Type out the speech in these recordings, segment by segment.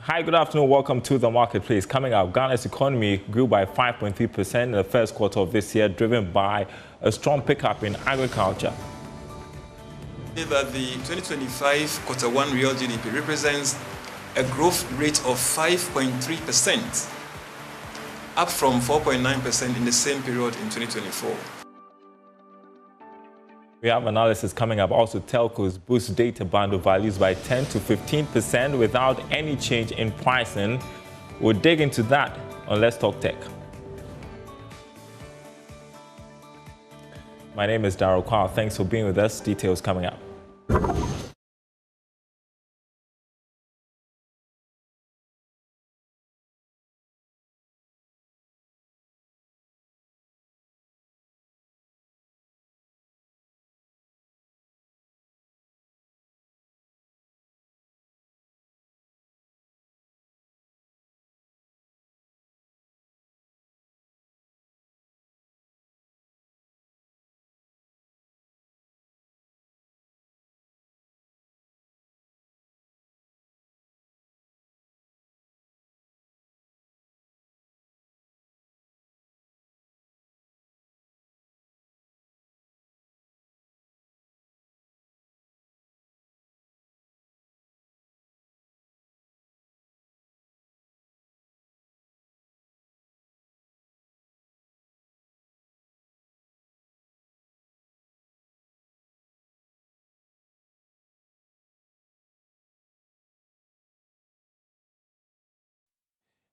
Hi, good afternoon. Welcome to the marketplace. Coming up, Ghana's economy grew by 5.3% in the first quarter of this year, driven by a strong pickup in agriculture. That the 2025 quarter one real GDP represents a growth rate of 5.3%, up from 4.9% in the same period in 2024. We have analysis coming up. Also, telcos boost data bundle values by 10 to 15% without any change in pricing. We'll dig into that on Let's Talk Tech. My name is Darryl Kwao. Thanks for being with us. Details coming up.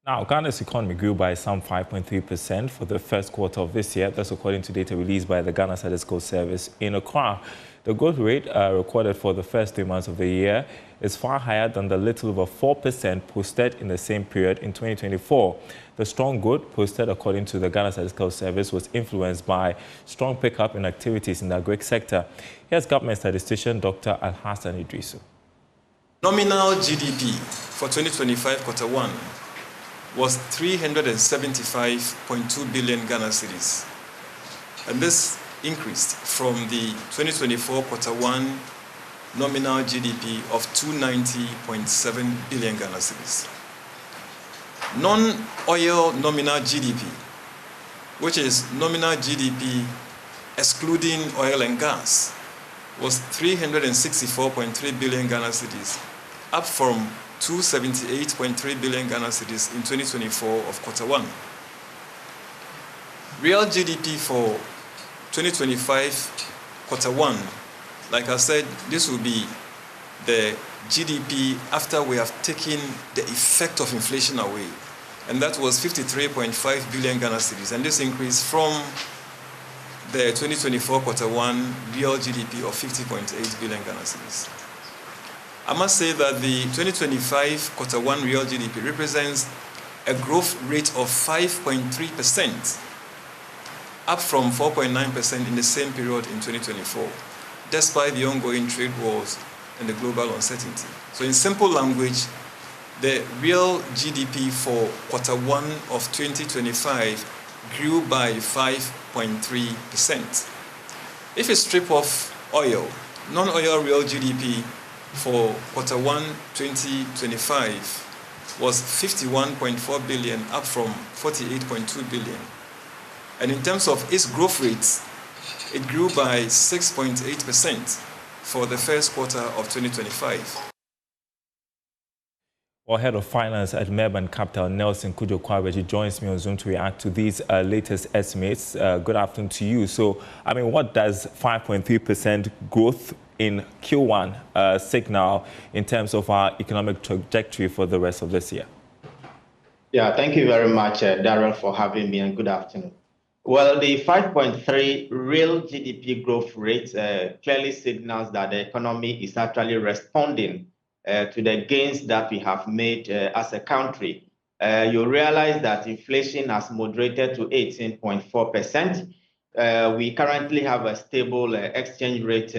Now, Ghana's economy grew by some 5.3% for the first quarter of this year. That's according to data released by the Ghana Statistical Service in Accra. The growth rate recorded for the first 3 months of the year is far higher than the little over 4% posted in the same period in 2024. The strong growth posted according to the Ghana Statistical Service was influenced by strong pickup in activities in the agri sector. Here's government statistician Dr. Alhassan Idrisu. Nominal GDP for 2025 quarter one was 375.2 billion Ghana cedis. And this increased from the 2024 quarter one nominal GDP of 290.7 billion Ghana cedis. Non-oil nominal GDP, which is nominal GDP excluding oil and gas, was 364.3 billion Ghana cedis, up from 278.3 billion Ghana cedis in 2024 of quarter one. Real GDP for 2025 quarter one, like I said, this will be the GDP after we have taken the effect of inflation away. And that was 53.5 billion Ghana cedis. And this increased from the 2024 quarter one real GDP of 50.8 billion Ghana cedis. I must say that the 2025 quarter one real GDP represents a growth rate of 5.3%, up from 4.9% in the same period in 2024, despite the ongoing trade wars and the global uncertainty. So in simple language, the real GDP for quarter one of 2025 grew by 5.3%. If you strip off oil, non-oil real GDP for quarter one 2025 was 51.4 billion, up from 48.2 billion. And in terms of its growth rates, it grew by 6.8% for the first quarter of 2025. Our head of finance at Merban Capital, Nelson Kujo-Kwabeji, joins me on Zoom to react to these latest estimates. Good afternoon to you. So, I mean, what does 5.3% growth in Q1 signal in terms of our economic trajectory for the rest of this year? Yeah, thank you very much, Darryl, for having me, and good afternoon. Well, the 5.3 real GDP growth rate clearly signals that the economy is actually responding to the gains that we have made as a country. You realize that inflation has moderated to 18.4%. We currently have a stable exchange rate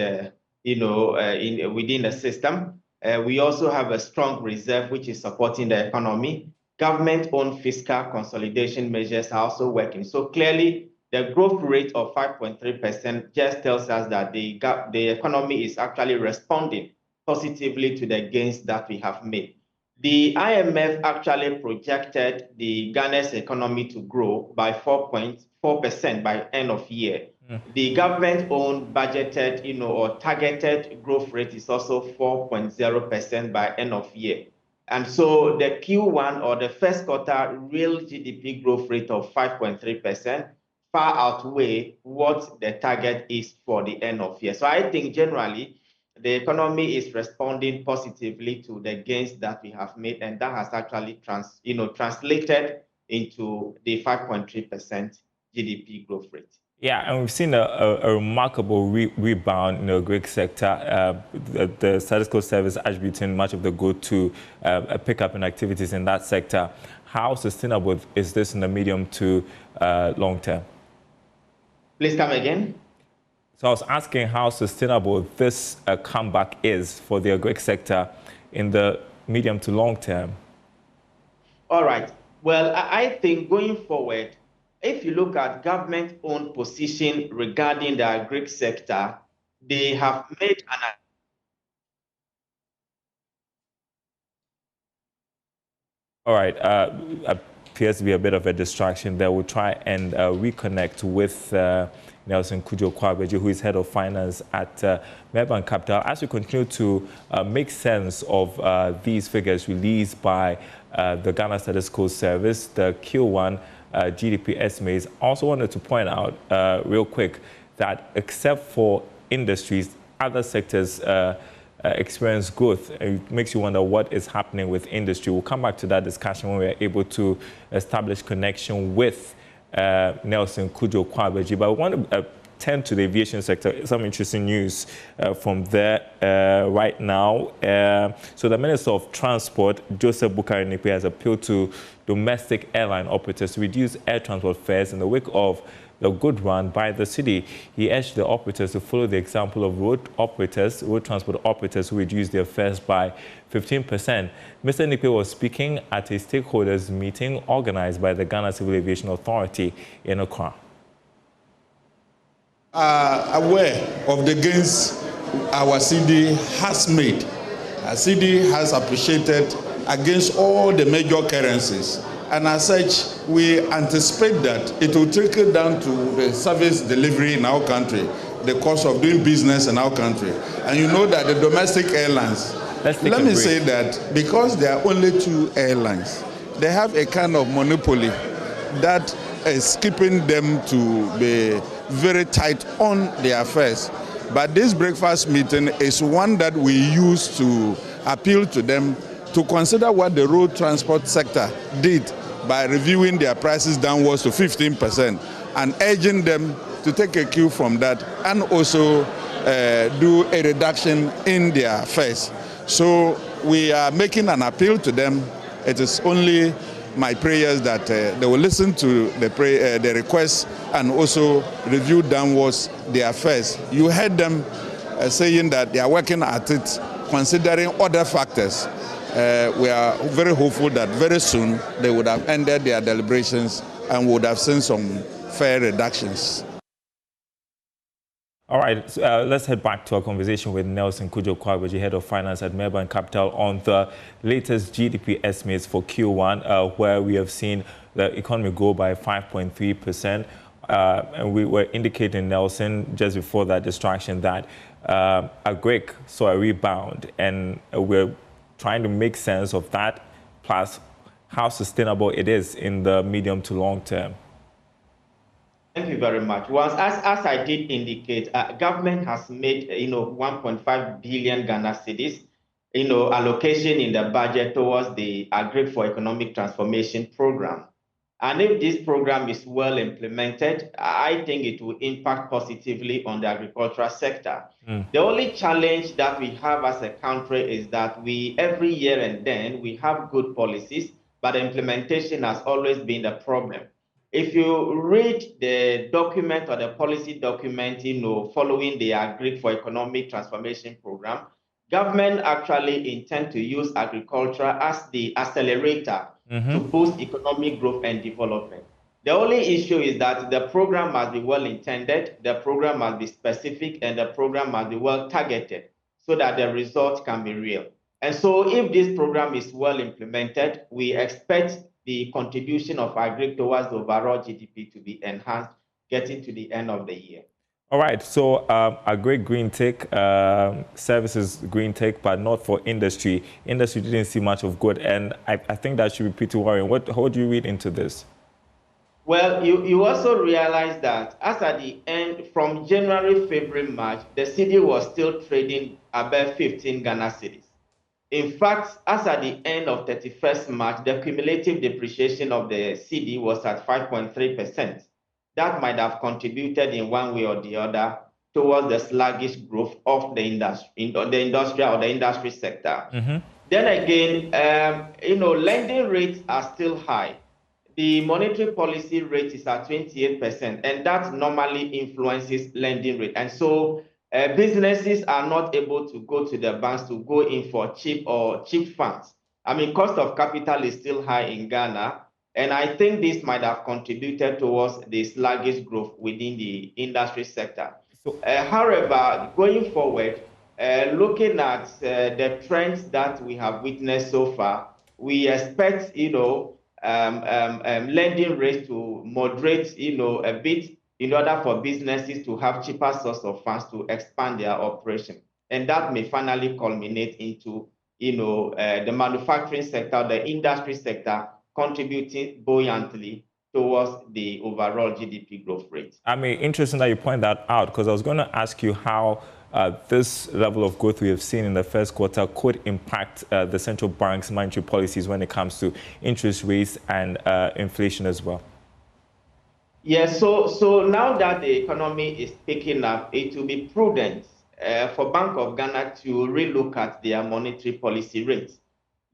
within the system. We also have a strong reserve, which is supporting the economy. Government-owned fiscal consolidation measures are also working. So clearly, the growth rate of 5.3% just tells us that the economy is actually responding positively to the gains that we have made. The IMF actually projected the Ghana's economy to grow by 4.4% by end of year. The government-owned budgeted, or targeted growth rate is also 4.0% by end of year. And so the Q1 or the first quarter real GDP growth rate of 5.3% far outweigh what the target is for the end of year. So I think generally the economy is responding positively to the gains that we have made, and that has actually translated into the 5.3% GDP growth rate. Yeah, and we've seen a remarkable rebound in the Greek sector. The statistical service attributing much of the growth to a pickup in activities in that sector. How sustainable is this in the medium to long term? Please come again. So I was asking how sustainable this comeback is for the Greek sector in the medium to long term. All right. Well, I think going forward, if you look at government-owned position regarding the Greek sector, they have made an... All right. Appears to be a bit of a distraction there. We'll try and reconnect with Nelson Kudjo-Kwabeji, who is head of finance at Maybank Capital, as we continue to make sense of these figures released by the Ghana Statistical Service, the Q1 GDP estimates. Also wanted to point out real quick that except for industries, other sectors experience growth. It makes you wonder what is happening with industry. We'll come back to that discussion when we're able to establish connection with Nelson Kudjo-Kwabeji. But I want to turn to the aviation sector. Some interesting news from there right now. So the Minister of Transport, Joseph Bukari-Nikwe, has appealed to domestic airline operators to reduce air transport fares in the wake of the good run by the city. He urged the operators to follow the example of road transport operators who reduced their fares by 15%. Mr. Nikwe was speaking at a stakeholders meeting organized by the Ghana Civil Aviation Authority in Accra. Aware of the gains our Cedi has made. Cedi has appreciated against all the major currencies. And as such, we anticipate that it will trickle down to the service delivery in our country, the cost of doing business in our country. And you know that the domestic airlines, let me say that because there are only 2 airlines, they have a kind of monopoly that is keeping them to be very tight on their affairs. But this breakfast meeting is one that we use to appeal to them to consider what the road transport sector did by reviewing their prices downwards to 15% and urging them to take a cue from that and also do a reduction in their fares. So we are making an appeal to them. It is only my prayers that they will listen to the requests and also review downwards their fares. You heard them saying that they are working at it, considering other factors. We are very hopeful that very soon they would have ended their deliberations and would have seen some fare reductions. All right, so, let's head back to our conversation with Nelson Kudjo-Kwabeji, head of finance at Maybank Capital, on the latest GDP estimates for Q1, where we have seen the economy grow by 5.3%. And we were indicating, Nelson, just before that distraction, that a Greek saw a rebound, and we're trying to make sense of that, plus how sustainable it is in the medium to long term. Thank you very much. Well, as I did indicate, government has made 1.5 billion Ghana cedis, allocation in the budget towards the Agri for Economic Transformation program. And if this program is well implemented, I think it will impact positively on the agricultural sector. The only challenge that we have as a country is that every year and then, we have good policies, but the implementation has always been the problem. If you read the document or the policy document, following the Agri for Economic Transformation program, government actually intend to use agriculture as the accelerator to boost economic growth and development. The only issue is that the program must be well intended, the program must be specific, and the program must be well targeted so that the results can be real. And so if this program is well implemented, we expect the contribution of agri towards the overall GDP to be enhanced getting to the end of the year. All right, so a great green tech, services green tech, but not for industry. Industry didn't see much of good, and I think that should be pretty worrying. How do you read into this? Well, you also realize that as at the end, from January, February, March, the Cedi was still trading above 15 Ghana cedis. In fact, as at the end of 31st March, the cumulative depreciation of the Cedi was at 5.3%. That might have contributed in one way or the other towards the sluggish growth of the industry sector. Mm-hmm. Then again, lending rates are still high. The monetary policy rate is at 28%, and that normally influences lending rate. And so businesses are not able to go to the banks to go in for cheap funds. I mean, cost of capital is still high in Ghana, and I think this might have contributed towards the sluggish growth within the industry sector. However, going forward, looking at the trends that we have witnessed so far, we expect, lending rates to moderate, a bit in order for businesses to have cheaper source of funds to expand their operation. And that may finally culminate into, the manufacturing sector, the industry sector contributing buoyantly towards the overall GDP growth rate. I mean, interesting that you point that out, because I was going to ask you how this level of growth we have seen in the first quarter could impact the central bank's monetary policies when it comes to interest rates and inflation as well. Yes, so now that the economy is picking up, it will be prudent for Bank of Ghana to relook at their monetary policy rates.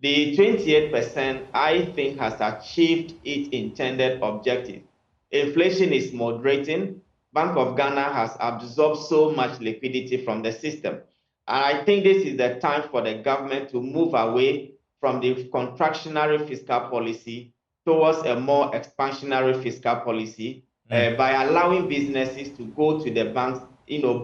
The 28%, I think, has achieved its intended objective. Inflation is moderating. Bank of Ghana has absorbed so much liquidity from the system. And I think this is the time for the government to move away from the contractionary fiscal policy towards a more expansionary fiscal policy by allowing businesses to go to the banks,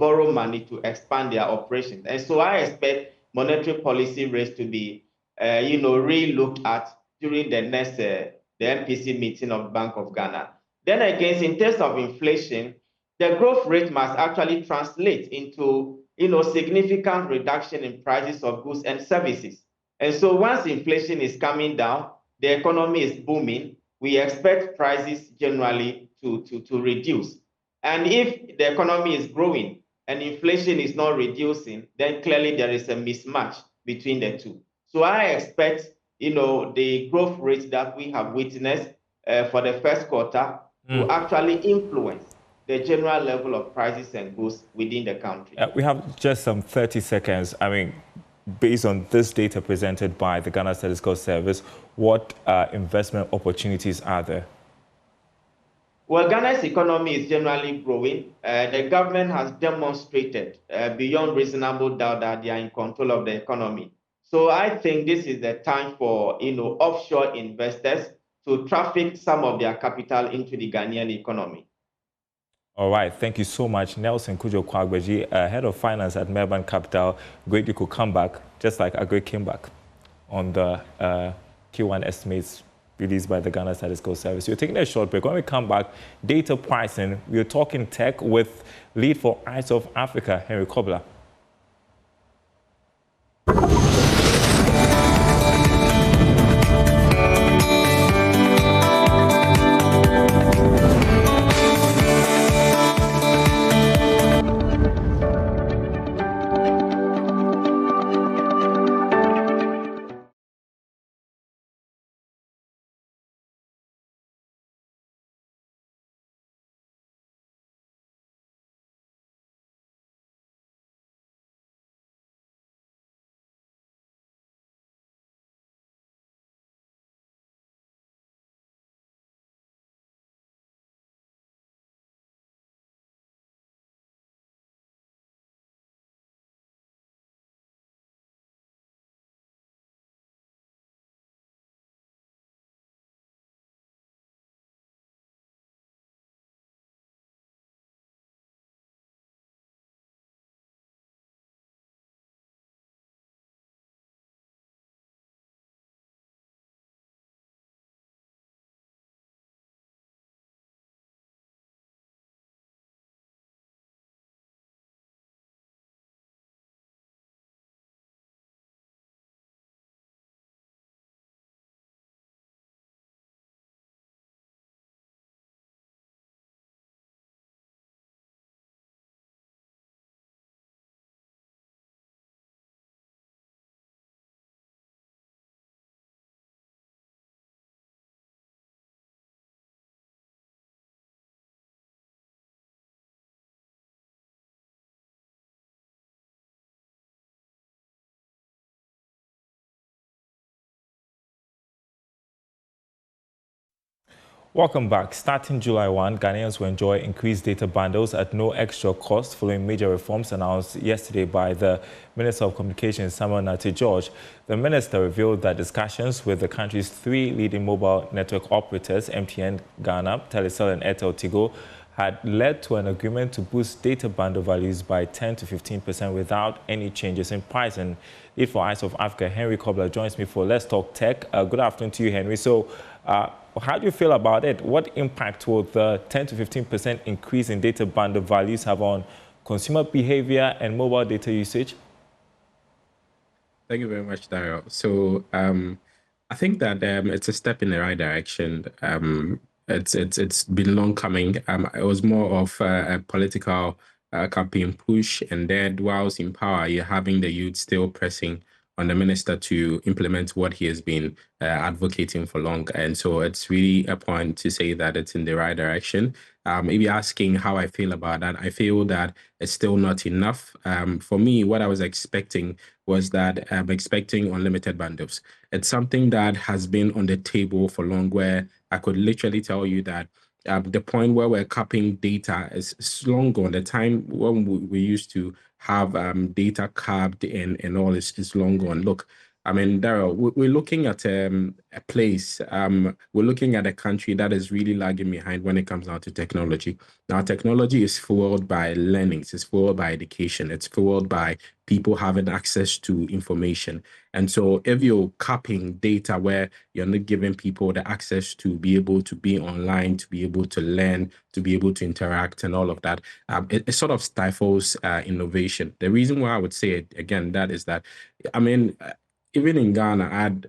borrow money to expand their operations. And so I expect monetary policy rates to be re-looked at during the next the MPC meeting of Bank of Ghana. Then again, in terms of inflation, the growth rate must actually translate into significant reduction in prices of goods and services. And so once inflation is coming down, the economy is booming, we expect prices generally to reduce. And if the economy is growing and inflation is not reducing, then clearly there is a mismatch between the two. So I expect, the growth rate that we have witnessed for the first quarter to actually influence the general level of prices and goods within the country. We have just some 30 seconds. I mean, based on this data presented by the Ghana Statistical Service, what investment opportunities are there? Well, Ghana's economy is generally growing. The government has demonstrated beyond reasonable doubt that they are in control of the economy. So I think this is the time for offshore investors to traffic some of their capital into the Ghanaian economy. All right, thank you so much, Nelson Kujo Kwagbeji, Head of Finance at Melbourne Capital. Great you could come back, just like Agri came back on the Q1 estimates released by the Ghana Statistical Service. We're taking a short break. When we come back, data pricing, we're talking tech with lead for Eyes of Africa, Henry Kobler. Welcome back. Starting July 1, Ghanaians will enjoy increased data bundles at no extra cost following major reforms announced yesterday by the Minister of Communications, Samuel Nati George. The minister revealed that discussions with the country's three leading mobile network operators, MTN Ghana, Telecel and Airtel Tigo, had led to an agreement to boost data bundle values by 10 to 15% without any changes in pricing. Lead for Eyes of Africa, Henry Kobler, joins me for Let's Talk Tech. Good afternoon to you, Henry. So, how do you feel about it? What impact will the 10 to 15% increase in data bundle values have on consumer behavior and mobile data usage? Thank you very much, Daryl. So I think that it's a step in the right direction. It's been long coming. It was more of a political campaign push, and then whilst in power, you're having the youth still pressing on the minister to implement what he has been advocating for long. And so it's really a point to say that it's in the right direction. If you're asking how I feel about that, I feel that it's still not enough. For me, what I was expecting was that I'm expecting unlimited bundles. It's something that has been on the table for long, where I could literally tell you that the point where we're capping data is long gone. The time when we used to have data capped and all is long gone. Look, I mean, Daryl, we're looking at a place, we're looking at a country that is really lagging behind when it comes down to technology. Now, technology is fueled by learnings, it's fueled by education, it's fueled by people having access to information. And so if you're capping data where you're not giving people the access to be able to be online, to be able to learn, to be able to interact and all of that, it sort of stifles innovation. The reason why I would say it again, that is that, I mean, even in Ghana,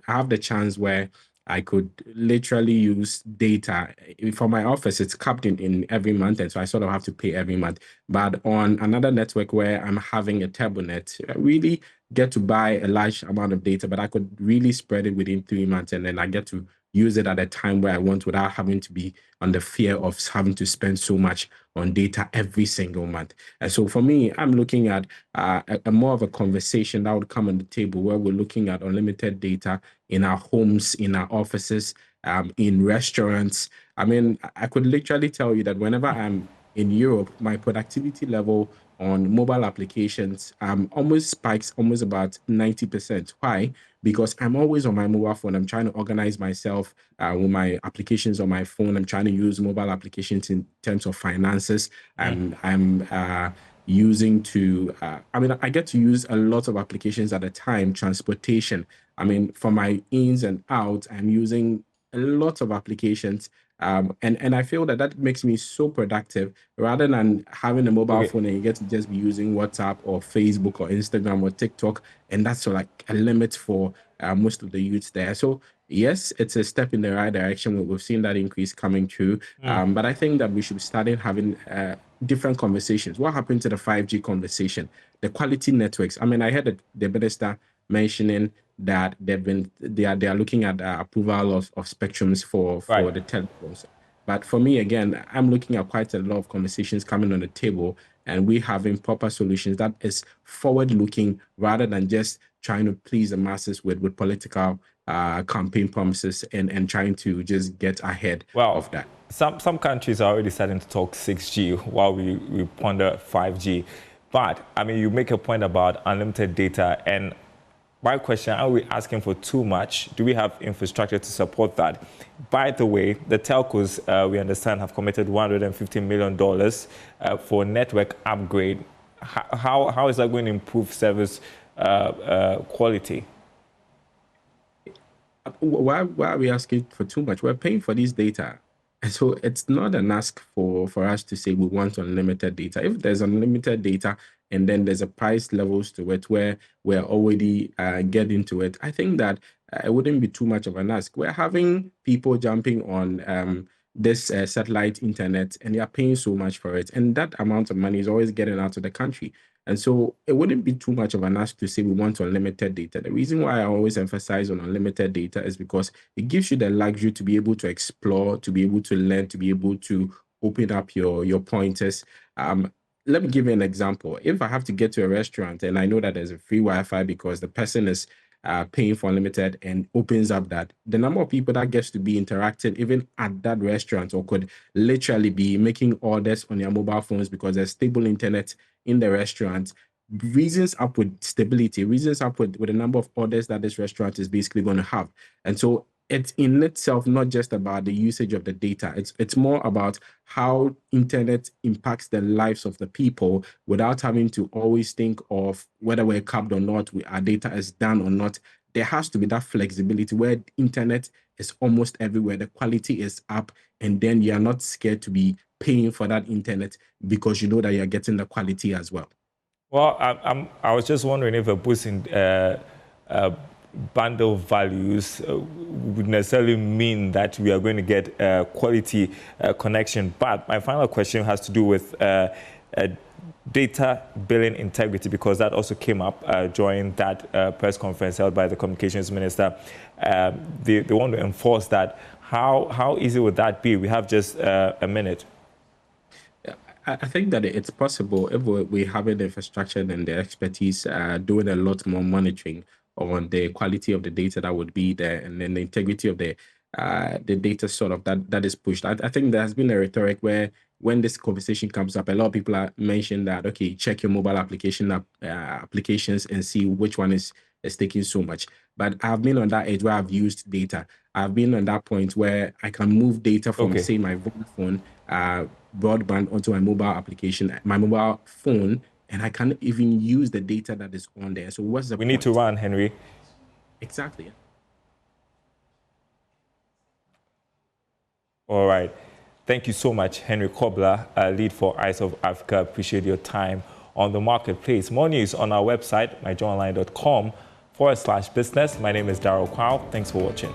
I have the chance where I could literally use data. For my office, it's capped in every month, and so I sort of have to pay every month. But on another network where I'm having a turbonet, I really get to buy a large amount of data, but I could really spread it within 3 months, and then I get to use it at a time where I want without having to be under fear of having to spend so much on data every single month. And so for me, I'm looking at a more of a conversation that would come on the table where we're looking at unlimited data in our homes, in our offices, in restaurants. I mean, I could literally tell you that whenever I'm in Europe, my productivity level on mobile applications almost spikes almost about 90%. Why? Because I'm always on my mobile phone. I'm trying to organize myself with my applications on my phone. I'm trying to use mobile applications in terms of finances. I'm using to, I mean, I get to use a lot of applications at a time, transportation. I mean, for my ins and outs, I'm using a lot of applications. And I feel that makes me so productive rather than having a mobile phone and you get to just be using WhatsApp or Facebook or Instagram or TikTok. And that's like a limit for most of the youths there. So yes, it's a step in the right direction. We've seen that increase coming through. But I think that we should start having different conversations. What happened to the 5G conversation? The quality networks. I mean, I heard the minister mentioning that they are looking at approval of spectrums for the telecoms. But for me, again, I'm looking at quite a lot of conversations coming on the table, and we having proper solutions that is forward-looking rather than just trying to please the masses with political campaign promises and trying to just get ahead of that. Some countries are already starting to talk 6G while we ponder 5G. But, I mean, you make a point about unlimited data, and my question, are we asking for too much? Do we have infrastructure to support that? By the way, the telcos, we understand, have committed $150 million for network upgrade. How is that going to improve service quality? Why are we asking for too much? We're paying for this data. And so it's not an ask for us to say we want unlimited data. If there's unlimited data and then there's a price levels to it where we're already getting to it, I think that it wouldn't be too much of an ask. We're having people jumping on this satellite internet and they are paying so much for it. And that amount of money is always getting out of the country. And so it wouldn't be too much of an ask to say we want unlimited data. The reason why I always emphasize on unlimited data is because it gives you the luxury to be able to explore, to be able to learn, to be able to open up your pointers. Let me give you an example. If I have to get to a restaurant and I know that there's a free Wi-Fi because the person is paying for unlimited and opens up that, the number of people that gets to be interactive even at that restaurant, or could literally be making orders on their mobile phones because there's stable internet in the restaurant, reasons up with stability, reasons up with the number of orders that this restaurant is basically going to have. And so it's in itself not just about the usage of the data. It's more about how internet impacts the lives of the people without having to always think of whether we're capped or not, our data is done or not. There has to be that flexibility where internet is almost everywhere, the quality is up, and then you're not scared to be paying for that internet because you know that you're getting the quality as well. Well, I was just wondering if a boost in bundle values would necessarily mean that we are going to get quality connection. But my final question has to do with data billing integrity, because that also came up during that press conference held by the communications minister. They want to enforce that. How easy would that be? We have just a minute. I think that it's possible if we have the infrastructure and the expertise doing a lot more monitoring on the quality of the data that would be there, and then the integrity of the data sort of that is pushed. I think there has been a rhetoric where when this conversation comes up, a lot of people are mentioning that, okay, check your mobile applications and see which one is taking so much. But I've been on that edge where I've used data. I've been on that point where I can move data from, say, my phone, broadband onto my mobile application, my mobile phone, and I can't even use the data that is on there. So what's the point? We need to run, Henry. Exactly. All right. Thank you so much, Henry Kobler, lead for Eyes of Africa. Appreciate your time on the marketplace. More news on our website, myjoyonline.com/business. My name is Darryl Kwao. Thanks for watching.